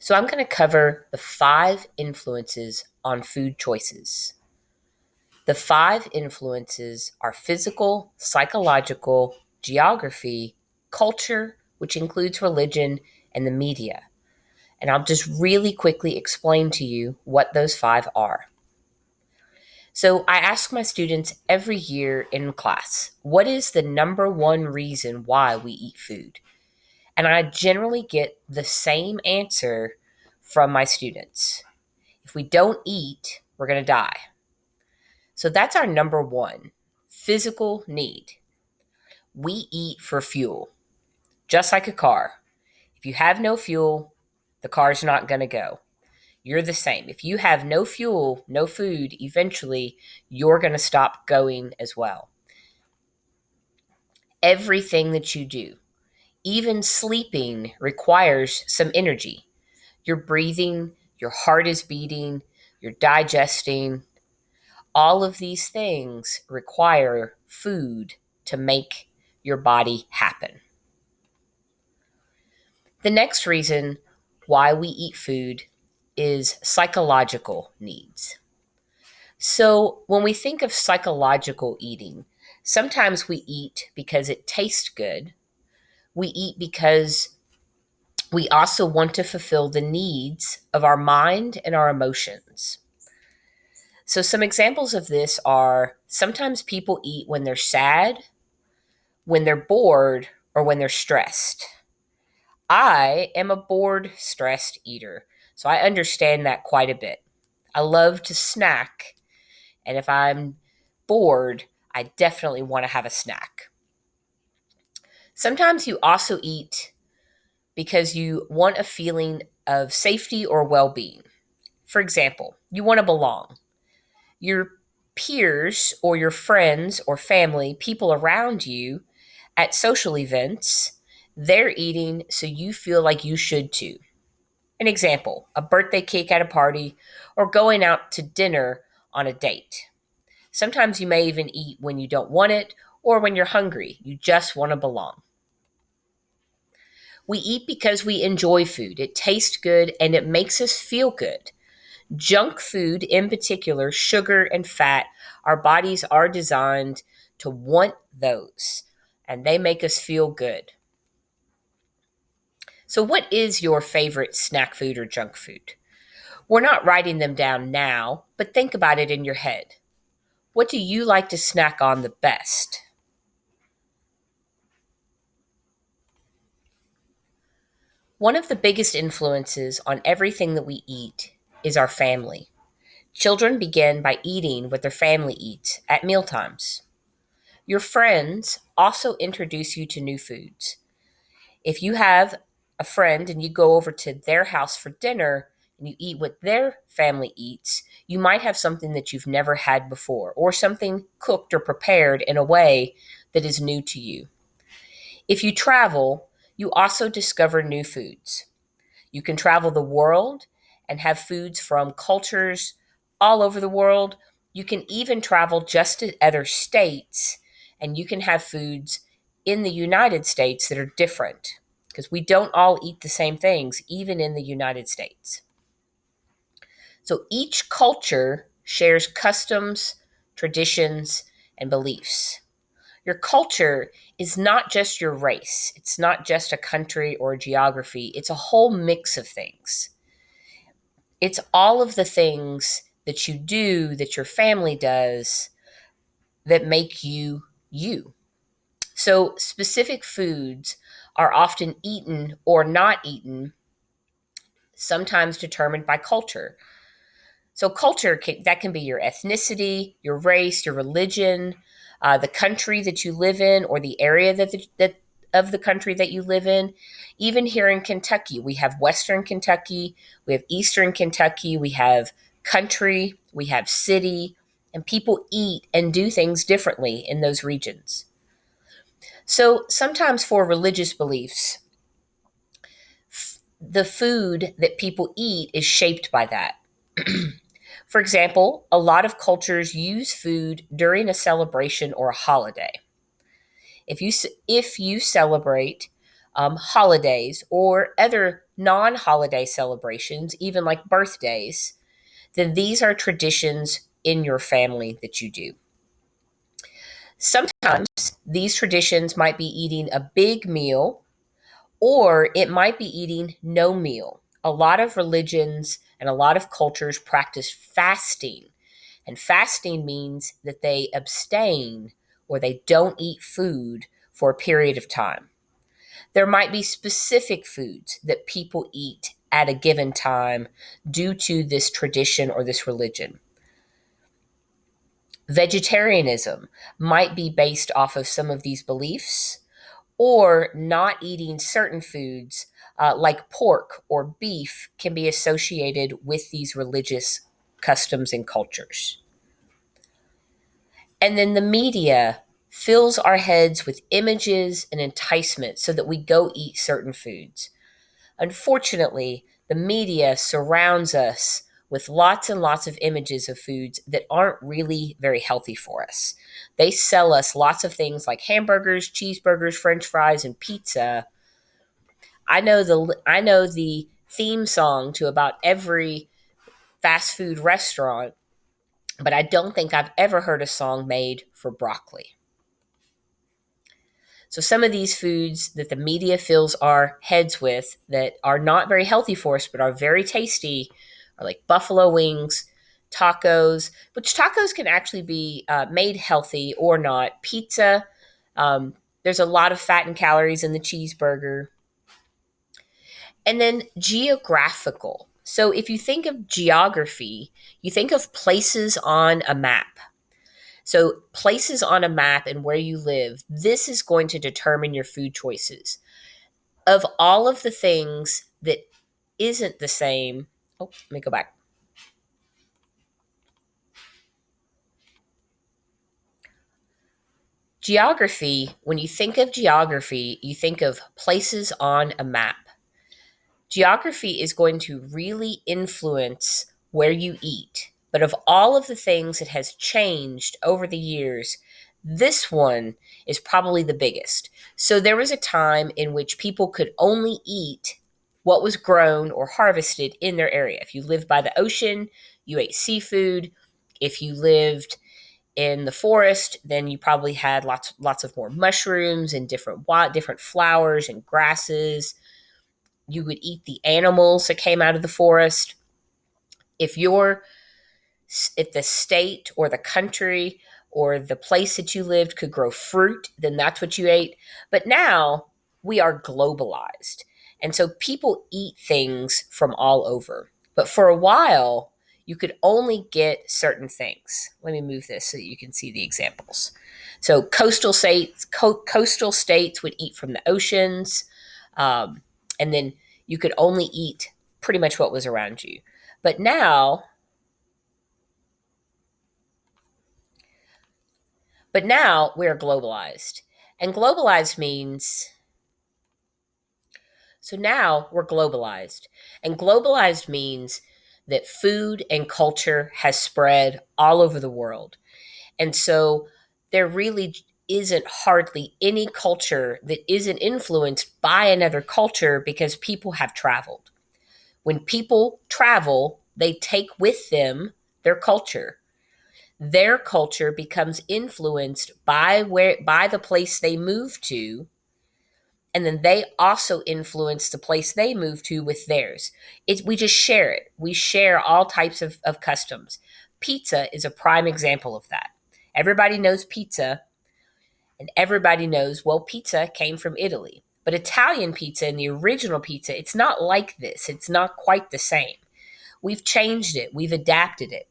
So I'm going to cover the 5 influences on food choices. The 5 influences are physical, psychological, geography, culture, which includes religion, and the media. And I'll just really quickly explain to you what those 5 are. So I ask my students every year in class, what is the number one reason why we eat food? And I generally get the same answer from my students. If we don't eat, we're going to die. So that's our number one physical need. We eat for fuel, just like a car. If you have no fuel, the car's not going to go. You're the same. If you have no fuel, no food, eventually you're going to stop going as well. Everything that you do, even sleeping, requires some energy. You're breathing, your heart is beating, you're digesting. All of these things require food to make your body happen. The next reason why we eat food is psychological needs. So, when we think of psychological eating, sometimes we eat because it tastes good. We eat because we also want to fulfill the needs of our mind and our emotions. So, some examples of this are sometimes people eat when they're sad, when they're bored, or when they're stressed. I am a bored, stressed eater, so I understand that quite a bit. I love to snack, and if I'm bored, I definitely want to have a snack. Sometimes you also eat because you want a feeling of safety or well being. For example, you want to belong. Your peers or your friends or family, people around you at social events, they're eating so you feel like you should too. An example, a birthday cake at a party or going out to dinner on a date. Sometimes you may even eat when you don't want it or when you're hungry. You just want to belong. We eat because we enjoy food. It tastes good and it makes us feel good. Junk food, in particular, sugar and fat, our bodies are designed to want those, and they make us feel good. So, what is your favorite snack food or junk food? We're not writing them down now, but think about it in your head. What do you like to snack on the best? One of the biggest influences on everything that we eat is our family. Children begin by eating what their family eats at mealtimes. Your friends also introduce you to new foods. If you have a friend and you go over to their house for dinner and you eat what their family eats, you might have something that you've never had before or something cooked or prepared in a way that is new to you. If you travel, you also discover new foods. You can travel the world and have foods from cultures all over the world. You can even travel just to other states and you can have foods in the United States that are different because we don't all eat the same things, even in the United States. So each culture shares customs, traditions, and beliefs. Your culture is not just your race. It's not just a country or a geography. It's a whole mix of things. It's all of the things that you do, that your family does, that make you you. So specific foods are often eaten or not eaten, sometimes determined by culture. So culture that can be your ethnicity, your race, your religion, the country that you live in, or the area that of the country that you live in. Even here in Kentucky, we have Western Kentucky, we have Eastern Kentucky, we have country, we have city, and people eat and do things differently in those regions. So sometimes for religious beliefs, the food that people eat is shaped by that. For example, a lot of cultures use food during a celebration or a holiday. If you celebrate holidays or other non holiday celebrations, even like birthdays, then these are traditions in your family that you do. Sometimes these traditions might be eating a big meal, or it might be eating no meal. A lot of religions and a lot of cultures practice fasting, and fasting means that they abstain or they don't eat food for a period of time. There might be specific foods that people eat at a given time due to this tradition or this religion. Vegetarianism might be based off of some of these beliefs, or not eating certain foods like pork or beef can be associated with these religious customs and cultures. And then the media fills our heads with images and enticement so that we go eat certain foods. Unfortunately, the media surrounds us with lots and lots of images of foods that aren't really very healthy for us. They sell us lots of things like hamburgers, cheeseburgers, french fries, and pizza. I know the theme song to about every fast food restaurant, but I don't think I've ever heard a song made for broccoli. So some of these foods that the media fills our heads with that are not very healthy for us but are very tasty are like buffalo wings, tacos, which tacos can actually be made healthy or not. Pizza, there's a lot of fat and calories in the cheeseburger. And then geographical. So if you think of geography, you think of places on a map. So, places on a map and where you live, this is going to determine your food choices. Of all of the things that isn't the same, oh, let me go back. Geography, when you think of geography, you think of places on a map. Geography is going to really influence where you eat. But of all of the things that has changed over the years, this one is probably the biggest. So there was a time in which people could only eat what was grown or harvested in their area. If you lived by the ocean, you ate seafood. If you lived in the forest, then you probably had lots of more mushrooms and different flowers and grasses. You would eat the animals that came out of the forest. If your if the state or the country or the place that you lived could grow fruit, then that's what you ate. But now we are globalized. And so people eat things from all over. But for a while, you could only get certain things. Let me move this so that you can see the examples. So coastal states would eat from the oceans, and then you could only eat pretty much what was around you. But now But now we're globalized. And globalized means, so now we're globalized. And globalized means that food and culture has spread all over the world. And so there really isn't hardly any culture that isn't influenced by another culture because people have traveled. When people travel, they take with them their culture. Their culture becomes influenced by the place they move to, and then they also influence the place they move to with theirs. We just share it. We share all types of customs. Pizza is a prime example of that. Everybody knows pizza, and everybody knows, well, pizza came from Italy. But Italian pizza and the original pizza, it's not like this. It's not quite the same. We've changed it, we've adapted it,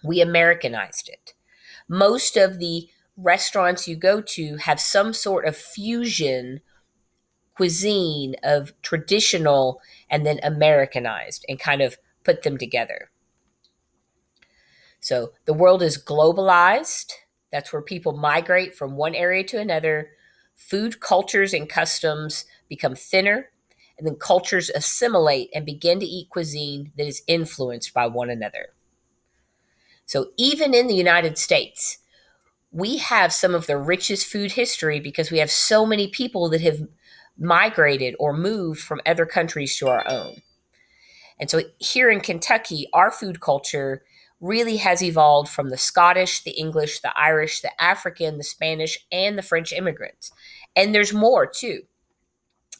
we Americanized it. Most of the restaurants you go to have some sort of fusion cuisine of traditional and then Americanized and kind of put them together. So the world is globalized. That's where people migrate from one area to another. Food cultures and customs become thinner, and then cultures assimilate and begin to eat cuisine that is influenced by one another. So even in the United States, we have some of the richest food history because we have so many people that have migrated or moved from other countries to our own. And so here in Kentucky, our food culture really has evolved from the Scottish, the English, the Irish, the African, the Spanish, and the French immigrants. And there's more too,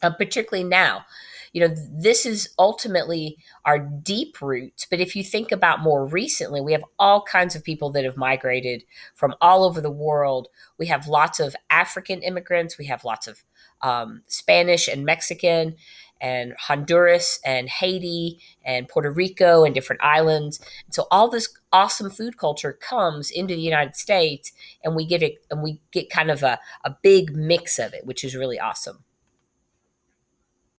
particularly now. This is ultimately our deep roots. But if you think about more recently, we have all kinds of people that have migrated from all over the world. We have lots of African immigrants. We have lots of Spanish and Mexican and Honduras and Haiti and Puerto Rico and different islands. So all this awesome food culture comes into the United States, and we get kind of a big mix of it, which is really awesome.